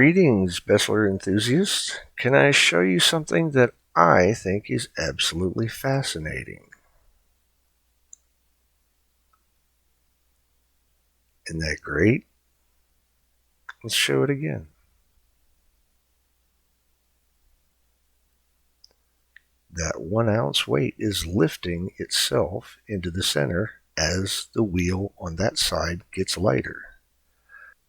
Greetings, Bessler enthusiasts. Can I show you something that I think is absolutely fascinating? Isn't that great? Let's show it again. That 1 ounce weight is lifting itself into the center as the wheel on that side gets lighter.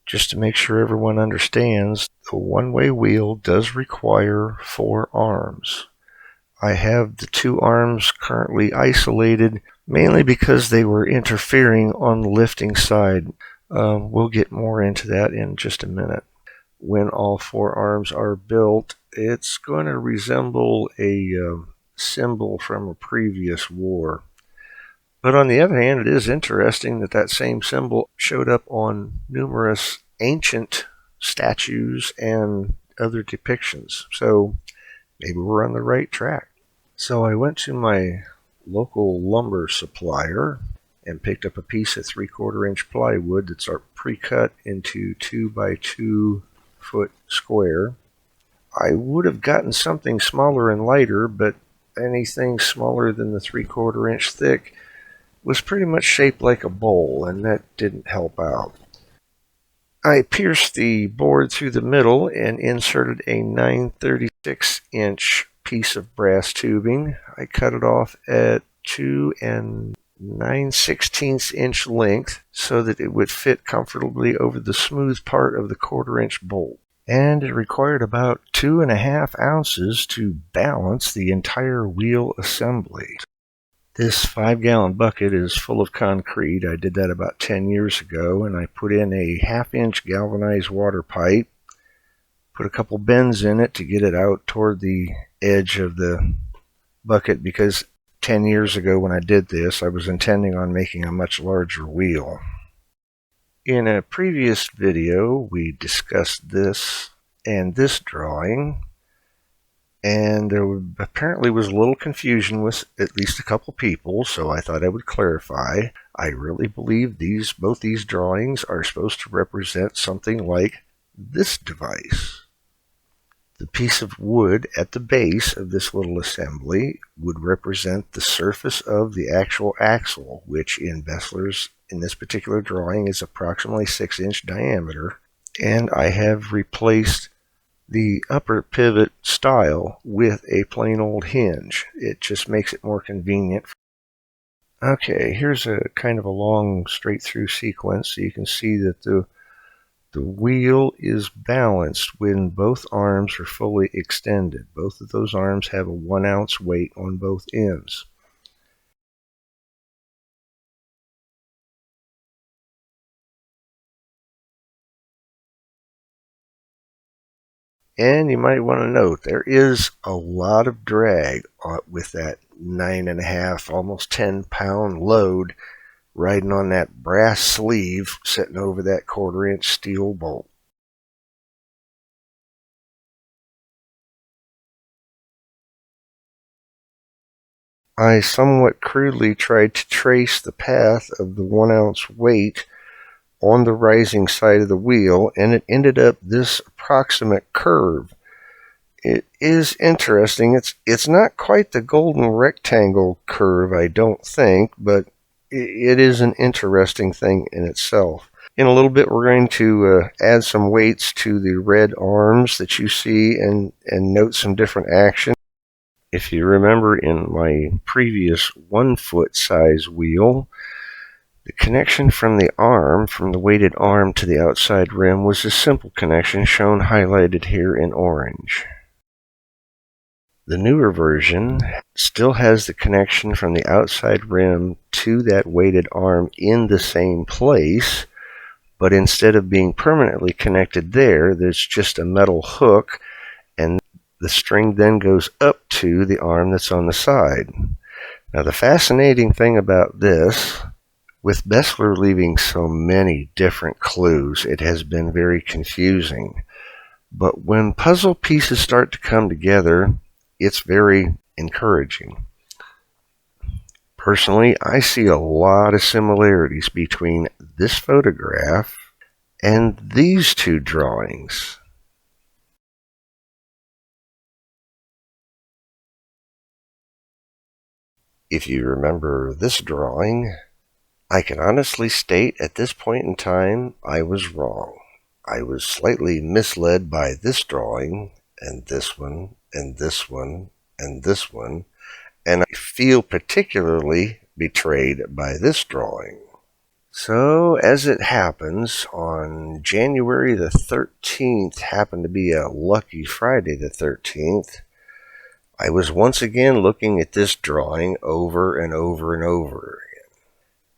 Just to make sure everyone understands, the one-way wheel does require 4 arms. I have the 2 arms currently isolated, mainly because they were interfering on the lifting side. We'll get more into that in just a minute. When all 4 arms are built, it's going to resemble a symbol from a previous war. But on the other hand, it is interesting that that same symbol showed up on numerous ancient statues and other depictions. So maybe we're on the right track. So I went to my local lumber supplier and picked up a piece of 3/4 inch plywood that's pre-cut into 2 by 2 foot square. I would have gotten something smaller and lighter, but anything smaller than the 3/4 inch thick was pretty much shaped like a bowl, and that didn't help out. I pierced the board through the middle and inserted a 9/36 inch piece of brass tubing. I cut it off at 2 9/16 inch length so that it would fit comfortably over the smooth part of the 1/4 inch bolt. And it required about 2.5 ounces to balance the entire wheel assembly. This 5-gallon bucket is full of concrete. I did that about 10 years ago, and I put in a 1/2 inch galvanized water pipe, put a couple bends in it to get it out toward the edge of the bucket, because 10 years ago when I did this, I was intending on making a much larger wheel. In a previous video, we discussed this and this drawing, and there apparently was a little confusion with at least a couple people, so I thought I would clarify. I really believe both these drawings are supposed to represent something like this device. The piece of wood at the base of this little assembly would represent the surface of the actual axle, which in Bessler's, in this particular drawing, is approximately 6 inch diameter, and I have replaced the upper pivot style with a plain old hinge. It just makes it more convenient. Okay, here's a kind of a long straight through sequence, so you can see that the wheel is balanced when both arms are fully extended. Both of those arms have a 1 ounce weight on both ends. And you might want to note there is a lot of drag with that 9.5, almost 10-pound load riding on that brass sleeve sitting over that 1/4 inch steel bolt. I somewhat crudely tried to trace the path of the 1 ounce weight on the rising side of the wheel, and it ended up this approximate curve. It is interesting. It's not quite the golden rectangle curve, I don't think, but it is an interesting thing in itself. In a little bit, we're going to add some weights to the red arms that you see and note some different action. If you remember in my previous 1 foot size wheel, the connection from the weighted arm to the outside rim was a simple connection shown highlighted here in orange. The newer version still has the connection from the outside rim to that weighted arm in the same place, but instead of being permanently connected there's just a metal hook, and the string then goes up to the arm that's on the side. Now, the fascinating thing about this, with Bessler leaving so many different clues, it has been very confusing. But when puzzle pieces start to come together, it's very encouraging. Personally, I see a lot of similarities between this photograph and these 2 drawings. If you remember this drawing, I can honestly state at this point in time I was wrong. I was slightly misled by this drawing, and this one, and this one, and this one, and I feel particularly betrayed by this drawing. So, as it happens, on January the 13th happened to be a lucky Friday the 13th, I was once again looking at this drawing over and over and over again.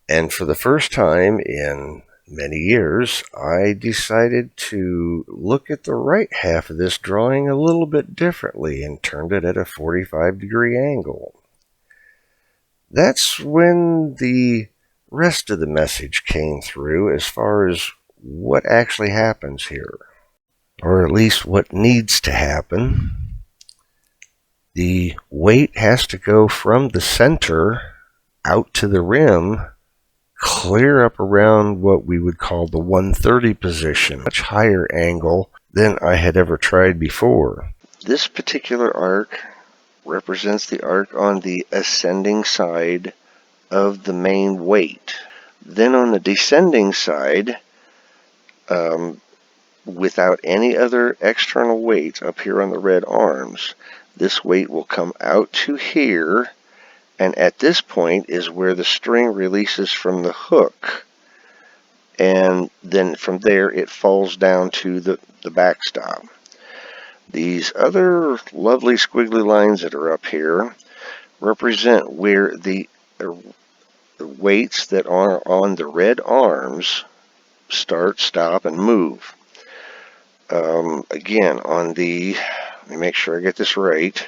And for the first time in many years, I decided to look at the right half of this drawing a little bit differently and turned it at a 45-degree angle. That's when the rest of the message came through as far as what actually happens here, or at least what needs to happen. The weight has to go from the center out to the rim, clear up around what we would call the 130 position, much higher angle than I had ever tried before. This particular arc represents the arc on the ascending side of the main weight. Then on the descending side, without any other external weight up here on the red arms, this weight will come out to here, and at this point is where the string releases from the hook, and then from there it falls down to the backstop. These other lovely squiggly lines that are up here represent where the weights that are on the red arms start, stop, and move. Again, let me make sure I get this right.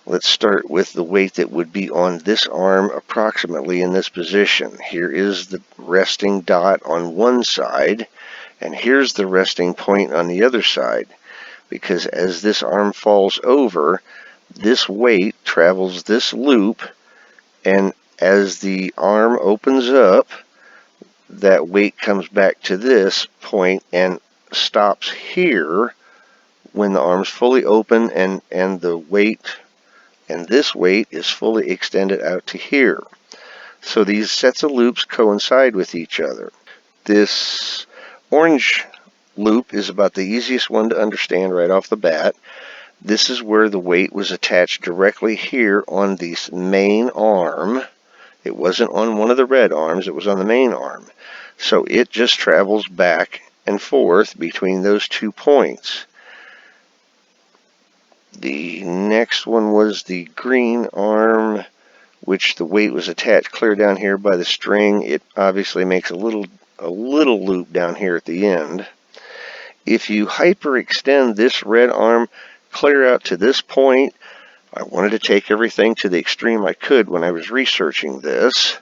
Let's start with the weight that would be on this arm approximately in this position. Here is the resting dot on one side, and here's the resting point on the other side. Because as this arm falls over, this weight travels this loop, and as the arm opens up, that weight comes back to this point and stops here when the arm's fully open, and the weight and this weight is fully extended out to here. So these sets of loops coincide with each other. This orange loop is about the easiest one to understand right off the bat. This is where the weight was attached directly here on this main arm. It wasn't on one of the red arms, it was on the main arm. So it just travels back and forth between those 2 points. The next one was the green arm, which the weight was attached clear down here by the string. It obviously makes a little loop down here at the end. If you hyperextend this red arm clear out to this point, I wanted to take everything to the extreme I could when I was researching this.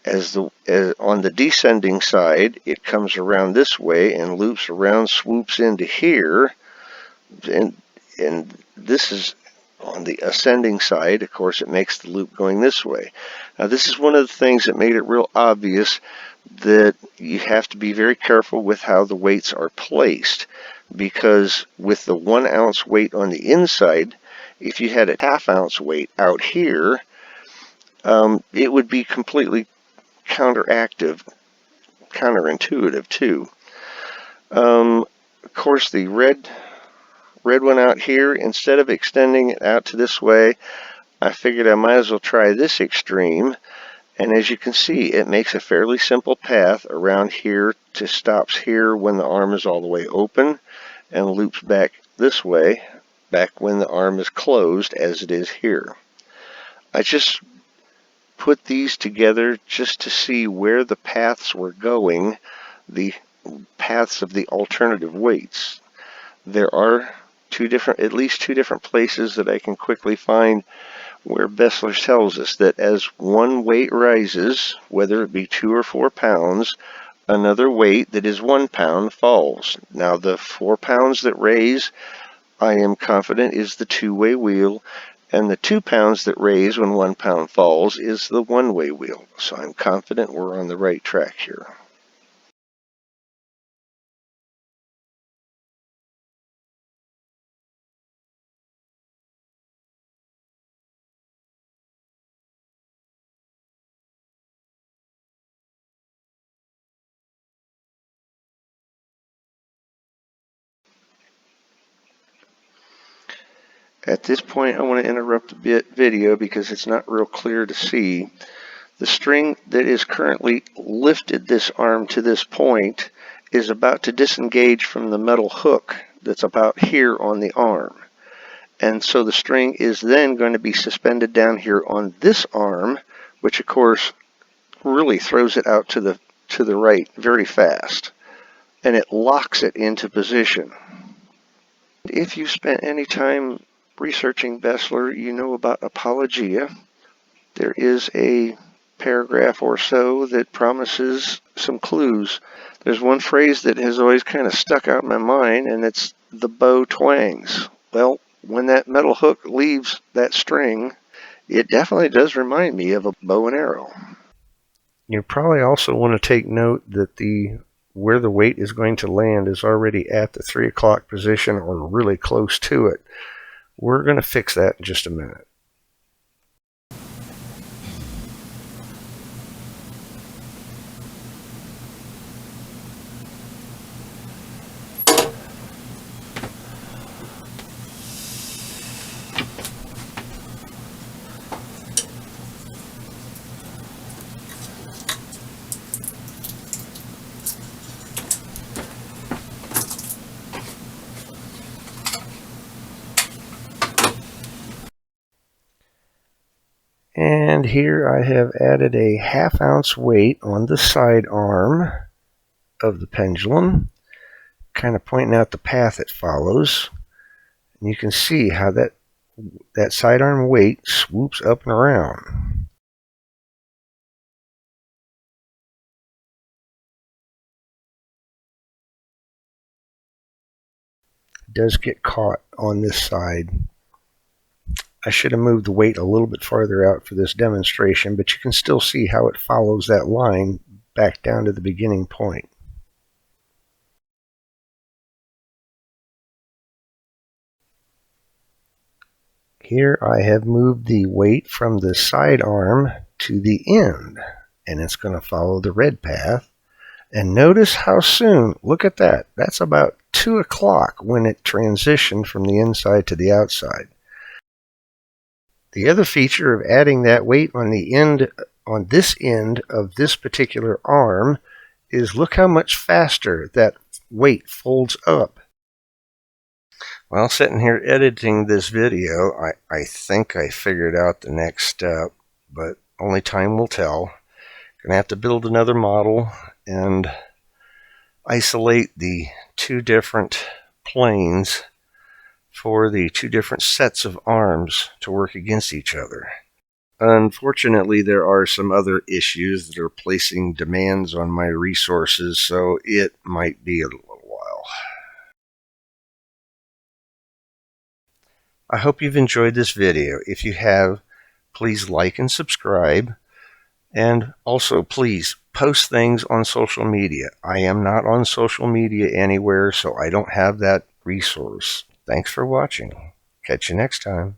On the descending side, it comes around this way and loops around, swoops into here, and this is on the ascending side. Of course, it makes the loop going this way. Now, this is one of the things that made it real obvious that you have to be very careful with how the weights are placed, because with the 1 ounce weight on the inside, if you had a ½ ounce weight out here, it would be completely counterintuitive too. Of course, the red one out here, instead of extending it out to this way, I figured I might as well try this extreme. And as you can see, it makes a fairly simple path around here to stops here when the arm is all the way open, and loops back this way, back when the arm is closed, as it is here. I just put these together just to see where the paths were going, the paths of the alternative weights. There are at least two different places that I can quickly find where Bessler tells us that as one weight rises, whether it be 2 or 4 pounds, another weight that is 1 pound falls. Now, the 4 pounds that raise, I am confident, is the 2-way wheel, and the 2 pounds that raise when 1 pound falls is the 1-way wheel. So I'm confident we're on the right track here. At this point, I want to interrupt the video because it's not real clear to see. The string that is currently lifted this arm to this point is about to disengage from the metal hook that's about here on the arm. And so the string is then going to be suspended down here on this arm, which of course really throws it out to the right very fast. And it locks it into position. If you've spent any time researching Bessler, you know about apologia. There is a paragraph or so that promises some clues. There's one phrase that has always kind of stuck out in my mind, and it's the bow twangs. Well, when that metal hook leaves that string, it definitely does remind me of a bow and arrow. You probably also want to take note that where the weight is going to land is already at the 3 o'clock position or really close to it. We're going to fix that in just a minute. And here I have added a 1/2 ounce weight on the side arm of the pendulum, kind of pointing out the path it follows. And you can see how that sidearm weight swoops up and around. It does get caught on this side. I should have moved the weight a little bit farther out for this demonstration, but you can still see how it follows that line back down to the beginning point. Here I have moved the weight from the side arm to the end, and it's going to follow the red path. And notice how soon, look at that, that's about 2 o'clock when it transitioned from the inside to the outside. The other feature of adding that weight on this end of this particular arm is look how much faster that weight folds up. While sitting here editing this video, I think I figured out the next step, but only time will tell. Gonna have to build another model and isolate the 2 different planes for the 2 different sets of arms to work against each other. Unfortunately, there are some other issues that are placing demands on my resources, so it might be a little while. I hope you've enjoyed this video. If you have, please like and subscribe. And also, please post things on social media. I am not on social media anywhere, so I don't have that resource. Thanks for watching. Catch you next time.